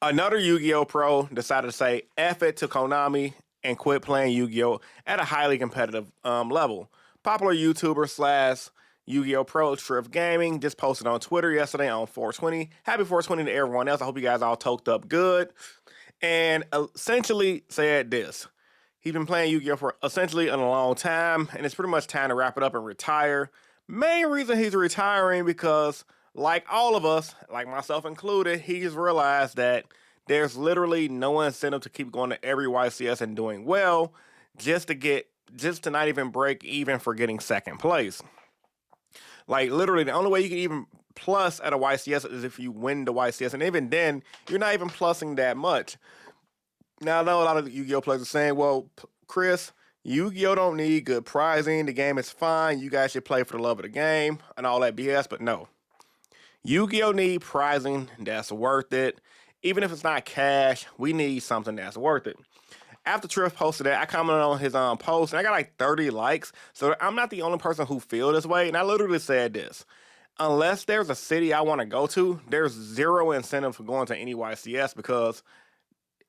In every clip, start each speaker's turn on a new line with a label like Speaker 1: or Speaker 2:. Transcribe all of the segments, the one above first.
Speaker 1: Another Yu-Gi-Oh! Pro decided to say F it to Konami and quit playing Yu-Gi-Oh! At a highly competitive level. Popular YouTuber slash Yu-Gi-Oh! Pro Triff Gaming just posted on Twitter yesterday on 420. Happy 420 to everyone else. I hope you guys all toked up good. And essentially said this. He's been playing Yu-Gi-Oh! For essentially a long time, and it's pretty much time to wrap it up and retire. Main reason he's retiring because, like all of us, like myself included, he's realized that there's literally no incentive to keep going to every YCS and doing well just to not even break even for getting second place. Like literally, the only way you can even plus at a YCS is if you win the YCS, and even then, you're not even plussing that much. Now I know a lot of Yu-Gi-Oh players are saying, "Well, Chris, Yu-Gi-Oh don't need good prizing. The game is fine. You guys should play for the love of the game and all that BS." But no, Yu-Gi-Oh need prizing that's worth it. Even if it's not cash, we need something that's worth it. After Triff posted that, I commented on his post and I got like 30 likes. So I'm not the only person who feel this way. And I literally said this. Unless there's a city I want to go to, there's zero incentive for going to any YCS because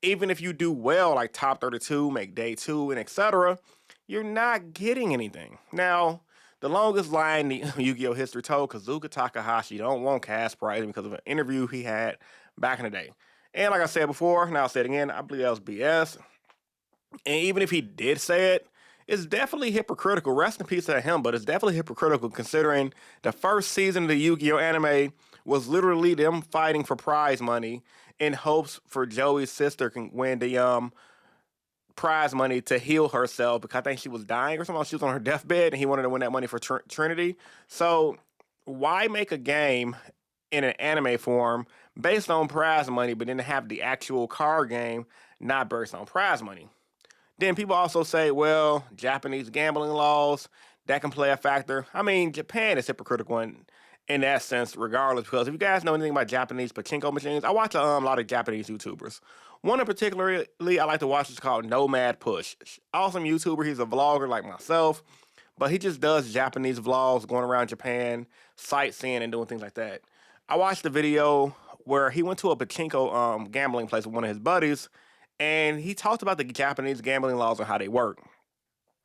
Speaker 1: even if you do well, like top 32, make day two, and etc., you're not getting anything. Now, the longest line the Yu-Gi-Oh! History told, Kazuka Takahashi don't want cash prizing because of an interview he had back in the day. And like I said before, and I'll say it again, I believe that was BS. And even if he did say it, it's definitely hypocritical. Rest in peace to him, but it's definitely hypocritical considering the first season of the Yu-Gi-Oh! Anime was literally them fighting for prize money in hopes for Joey's sister can win the prize money to heal herself because I think she was dying or something. She was on her deathbed and he wanted to win that money for Trinity. So why make a game in an anime form based on prize money, but then have the actual card game not based on prize money? Then people also say, well, Japanese gambling laws, that can play a factor. I mean, Japan is hypocritical in that sense, regardless, because if you guys know anything about Japanese pachinko machines, I watch a lot of Japanese YouTubers. One in particularly I like to watch is called Nomad Push. Awesome YouTuber. He's a vlogger like myself, but he just does Japanese vlogs going around Japan, sightseeing and doing things like that. I watched the video where he went to a pachinko gambling place with one of his buddies, and he talked about the Japanese gambling laws and how they work.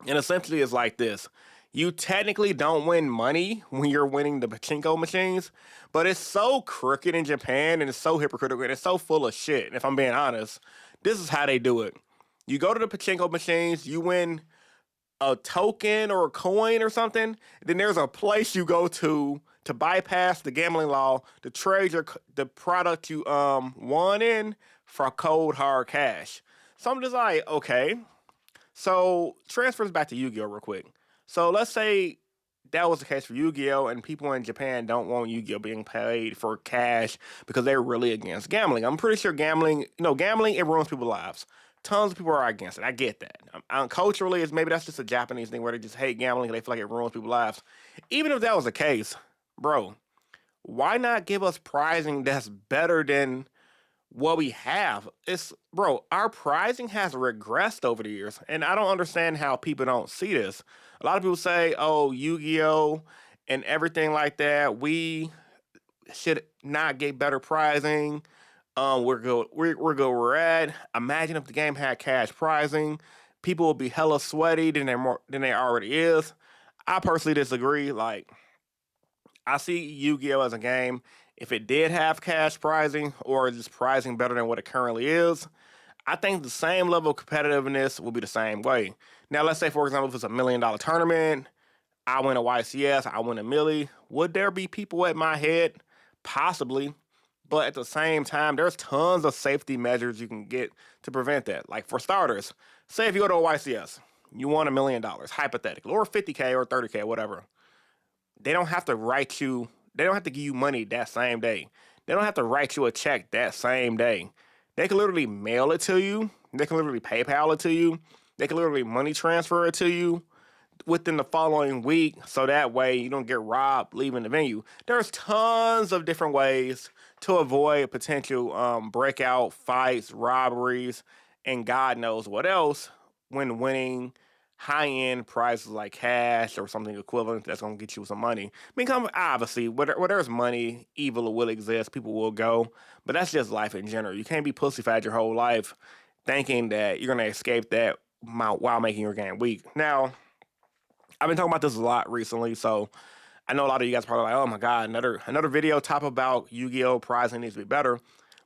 Speaker 1: And essentially, it's like this. You technically don't win money when you're winning the pachinko machines, but it's so crooked in Japan and it's so hypocritical and it's so full of shit. And if I'm being honest, this is how they do it. You go to the pachinko machines, you win a token or a coin or something, then there's a place you go to bypass the gambling law to trade the product you won in for cold hard cash. So I'm just like, okay. So transfers back to Yu-Gi-Oh real quick. So let's say that was the case for Yu-Gi-Oh, and people in Japan don't want Yu-Gi-Oh being paid for cash because they're really against gambling. I'm pretty sure gambling it ruins people's lives. Tons of people are against it. I get that. Culturally, it's maybe that's just a Japanese thing where they just hate gambling and they feel like it ruins people's lives. Even if that was the case, bro, why not give us pricing that's better than what we have? It's bro, our pricing has regressed over the years, and I don't understand how people don't see this. A lot of people say, "Oh, Yu-Gi-Oh and everything like that. We should not get better pricing. We're good. We're good. We're at. Imagine if the game had cash pricing, people would be hella sweaty than they already is." I personally disagree. Like I see Yu-Gi-Oh as a game. If it did have cash pricing or just pricing better than what it currently is, I think the same level of competitiveness will be the same way. Now, let's say, for example, if it's $1 million tournament, I win a YCS, I win a milli. Would there be people at my head? Possibly. But at the same time, there's tons of safety measures you can get to prevent that. Like for starters, say if you go to a YCS, you won $1 million, hypothetically, or 50K or 30K, whatever. They don't have to write you, they don't have to give you money that same day. They don't have to write you a check that same day. They can literally mail it to you. They can literally PayPal it to you. They can literally money transfer it to you within the following week so that way you don't get robbed leaving the venue. There's tons of different ways to avoid potential breakout fights, robberies, and God knows what else when winning high-end prizes like cash or something equivalent that's going to get you some money. I mean, obviously, where there's money, evil will exist. People will go. But that's just life in general. You can't be pussyfied your whole life thinking that you're going to escape that while making your game weak. Now, I've been talking about this a lot recently, so I know a lot of you guys are probably like, oh my God, another video top about Yu-Gi-Oh! Pricing needs to be better.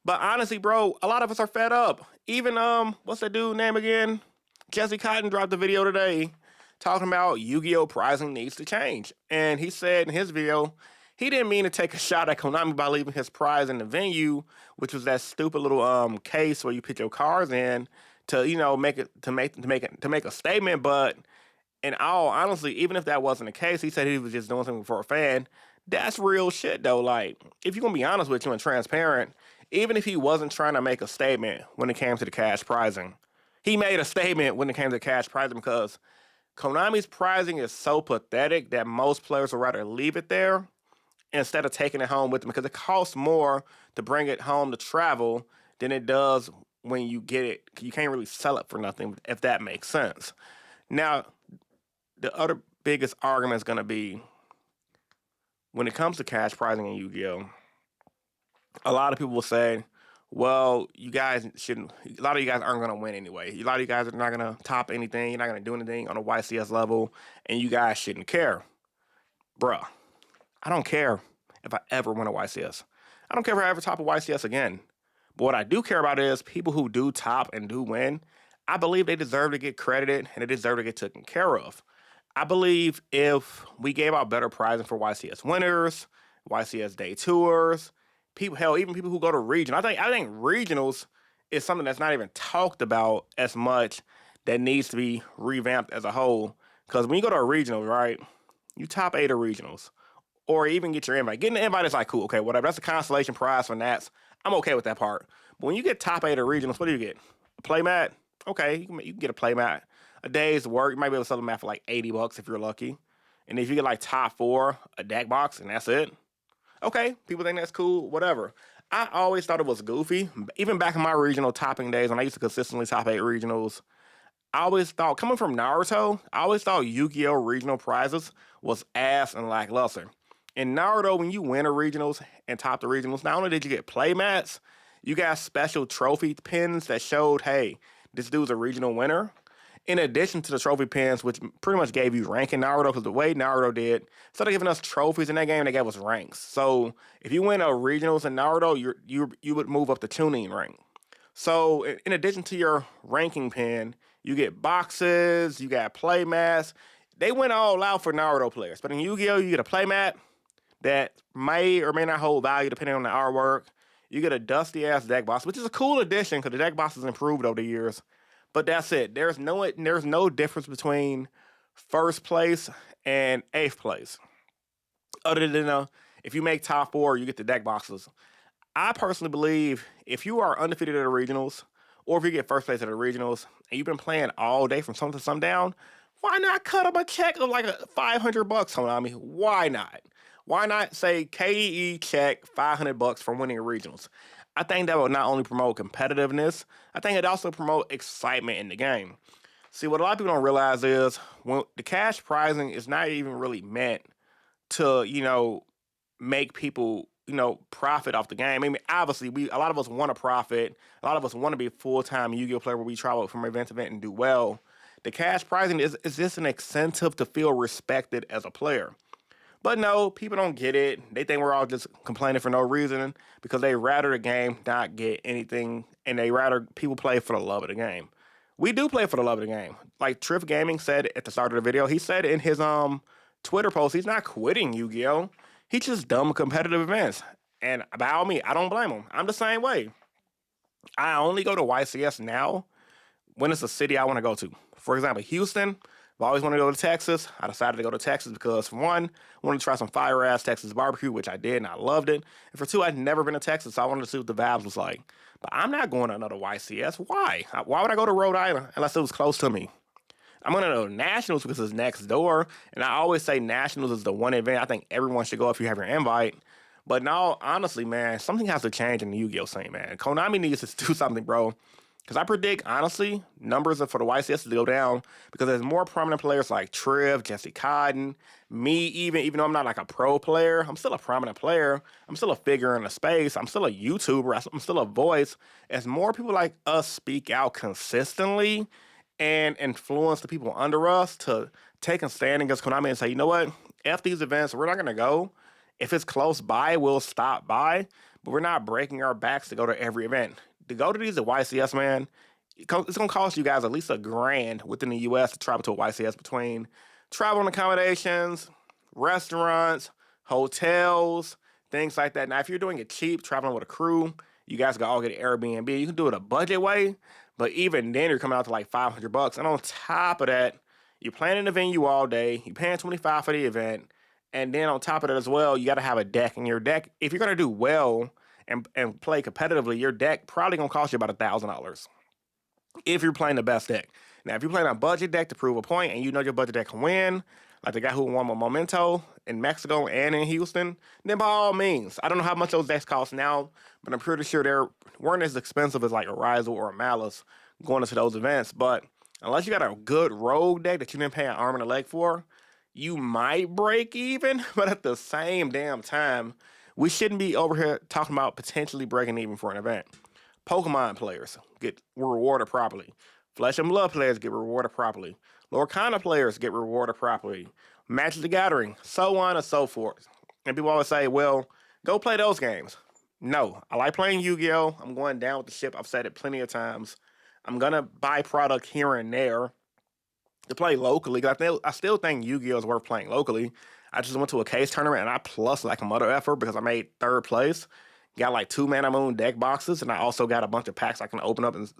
Speaker 1: But honestly, bro, a lot of us are fed up. Even, what's that dude name again? Jesse Cotton dropped a video today talking about Yu-Gi-Oh! Pricing needs to change. And he said in his video, he didn't mean to take a shot at Konami by leaving his prize in the venue, which was that stupid little case where you put your cards in to, make a statement. But in all honesty, even if that wasn't the case, he said he was just doing something for a fan. That's real shit though. Like, if you're gonna be honest with you and transparent, even if he wasn't trying to make a statement when it came to the cash prizing, he made a statement when it came to cash prizing because Konami's pricing is so pathetic that most players would rather leave it there instead of taking it home with them because it costs more to bring it home to travel than it does when you get it. You can't really sell it for nothing, if that makes sense. Now, the other biggest argument is going to be when it comes to cash prizing in Yu-Gi-Oh! A lot of people will say, well, you guys shouldn't, a lot of you guys aren't going to win anyway. A lot of you guys are not going to top anything. You're not going to do anything on a YCS level, and you guys shouldn't care. Bruh, I don't care if I ever win a YCS. I don't care if I ever top a YCS again. But what I do care about is people who do top and do win, I believe they deserve to get credited and they deserve to get taken care of. I believe if we gave out better prizing for YCS winners, YCS day tours, people, hell, even people who go to region. I think regionals is something that's not even talked about as much that needs to be revamped as a whole. Because when you go to a regional, right, you top 8 of regionals. Or even get your invite. Getting the invite is like, cool, okay, whatever. That's a consolation prize for Nats. I'm okay with that part. But when you get top 8 of regionals, what do you get? A playmat? Okay, you can get a playmat. A day's work, you might be able to sell them out for like $80 if you're lucky. And if you get like top 4, a deck box, and that's it. Okay, people think that's cool, whatever. I always thought it was goofy. Even back in my regional topping days when I used to consistently top 8 regionals, I always thought, coming from Naruto, I always thought Yu-Gi-Oh! Regional prizes was ass and lackluster. In Naruto, when you win a regionals and top the regionals, not only did you get playmats, you got special trophy pins that showed, hey, this dude's a regional winner. In addition to the trophy pins, which pretty much gave you rank in Naruto, because the way Naruto did, instead of giving us trophies in that game, they gave us ranks. So if you win a regionals in Naruto, you would move up the tuning rank. So in addition to your ranking pin, you get boxes, you got playmats. They went all out for Naruto players. But in Yu-Gi-Oh!, you get a playmat that may or may not hold value depending on the artwork. You get a dusty-ass deck box, which is a cool addition because the deck box has improved over the years. But that's it. There's no difference between first place and 8th place. Other than if you make top 4, you get the deck boxes. I personally believe if you are undefeated at the regionals, or if you get first place at the regionals, and you've been playing all day from sun to sundown, why not cut them a check of like $500, Konami? Why not? Why not say KEE check $500 for winning regionals? I think that will not only promote competitiveness, I think it also promote excitement in the game. See, what a lot of people don't realize is when the cash prizing is not even really meant to, make people, profit off the game. I mean, obviously, a lot of us want to profit. A lot of us want to be a full-time Yu-Gi-Oh! Player where we travel from event to event and do well. The cash prizing is just an incentive to feel respected as a player. But no, people don't get it. They think we're all just complaining for no reason because they rather the game not get anything, and they rather people play for the love of the game. We do play for the love of the game. Like Triff Gaming said at the start of the video, he said in his Twitter post, he's not quitting Yu-Gi-Oh! He just dumb competitive events. And about me, I don't blame him. I'm the same way. I only go to YCS now when it's a city I want to go to. For example, Houston, I've always wanted to go to Texas. I decided to go to Texas because, for one, I wanted to try some fire-ass Texas barbecue, which I did, and I loved it. And for two, I'd never been to Texas, so I wanted to see what the vibes was like. But I'm not going to another YCS. Why? Why would I go to Rhode Island unless it was close to me? I'm going to go to Nationals because it's next door, and I always say Nationals is the one event I think everyone should go if you have your invite. But no, honestly, man, something has to change in the Yu-Gi-Oh! Scene, man. Konami needs to do something, bro. Because I predict, honestly, numbers for the YCS to go down because there's more prominent players like Triv, Jesse Cotton, me, even though I'm not like a pro player, I'm still a prominent player. I'm still a figure in the space. I'm still a YouTuber. I'm still a voice. As more people like us speak out consistently and influence the people under us to take a stand against Konami and say, you know what, F these events, we're not going to go. If it's close by, we'll stop by, but we're not breaking our backs to go to every event. To go to these at YCS, man, it's going to cost you guys at least $1,000 within the U.S. to travel to a YCS between travel and accommodations, restaurants, hotels, things like that. Now, if you're doing it cheap, traveling with a crew, you guys can all get an Airbnb. You can do it a budget way, but even then, you're coming out to like $500. And on top of that, you're planning the venue all day. You're paying $25 for the event. And then on top of that as well, you got to have a deck. And your deck, if you're going to do well and play competitively, your deck probably going to cost you about $1,000 if you're playing the best deck. Now, if you're playing a budget deck to prove a point and you know your budget deck can win, like the guy who won with Memento in Mexico and in Houston, then by all means. I don't know how much those decks cost now, but I'm pretty sure they weren't as expensive as like a Rizal or a Malice going into those events. But unless you got a good rogue deck that you didn't pay an arm and a leg for, you might break even, but at the same damn time, we shouldn't be over here talking about potentially breaking even for an event. Pokemon players get rewarded properly. Flesh and Blood players get rewarded properly. Lorcana players get rewarded properly. Magic the Gathering, so on and so forth. And people always say, well, go play those games. No, I like playing Yu-Gi-Oh! I'm going down with the ship. I've said it plenty of times. I'm going to buy product here and there to play locally. I still think Yu-Gi-Oh! Is worth playing locally. I just went to a case tournament and I plus like a mother effort because I made third place. Got like 2 Mana Moon deck boxes, and I also got a bunch of packs I can open up and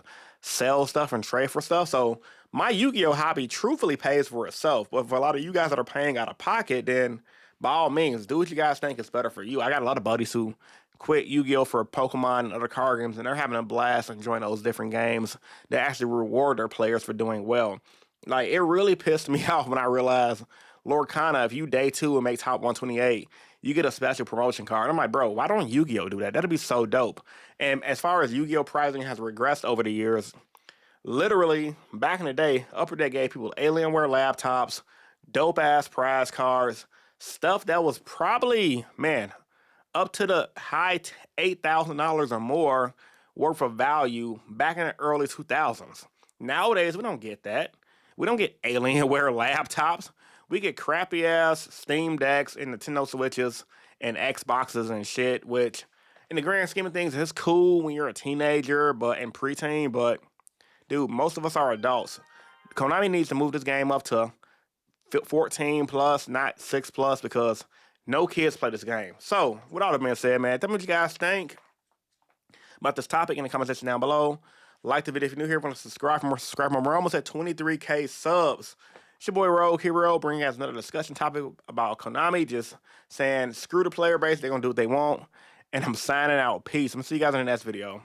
Speaker 1: sell stuff and trade for stuff. So my Yu-Gi-Oh! Hobby truthfully pays for itself. But for a lot of you guys that are paying out of pocket, then by all means, do what you guys think is better for you. I got a lot of buddies who quit Yu-Gi-Oh! For Pokemon and other card games, and they're having a blast enjoying those different games that actually reward their players for doing well. Like, it really pissed me off when I realized Lorcana, if you day 2 and make top 128, you get a special promotion card. I'm like, bro, why don't Yu-Gi-Oh! Do that? That'd be so dope. And as far as Yu-Gi-Oh! Pricing has regressed over the years, literally, back in the day, Upper Deck gave people Alienware laptops, dope-ass prize cards, stuff that was probably, man, up to the high $8,000 or more worth of value back in the early 2000s. Nowadays, we don't get that. We don't get Alienware laptops. We get crappy ass Steam Decks and Nintendo Switches and Xboxes and shit, which in the grand scheme of things is cool when you're a teenager and preteen, but dude, most of us are adults. Konami needs to move this game up to 14 plus, not 6 plus, because no kids play this game. So, with all that being said, man, tell me what you guys think about this topic in the comment section down below. Like the video if you're new here. Want to subscribe for more, subscribe more. We're almost at 23K subs. It's your boy Rogue Hero bringing us another discussion topic about Konami. Just saying, screw the player base. They're going to do what they want. And I'm signing out. Peace. I'm going to see you guys in the next video.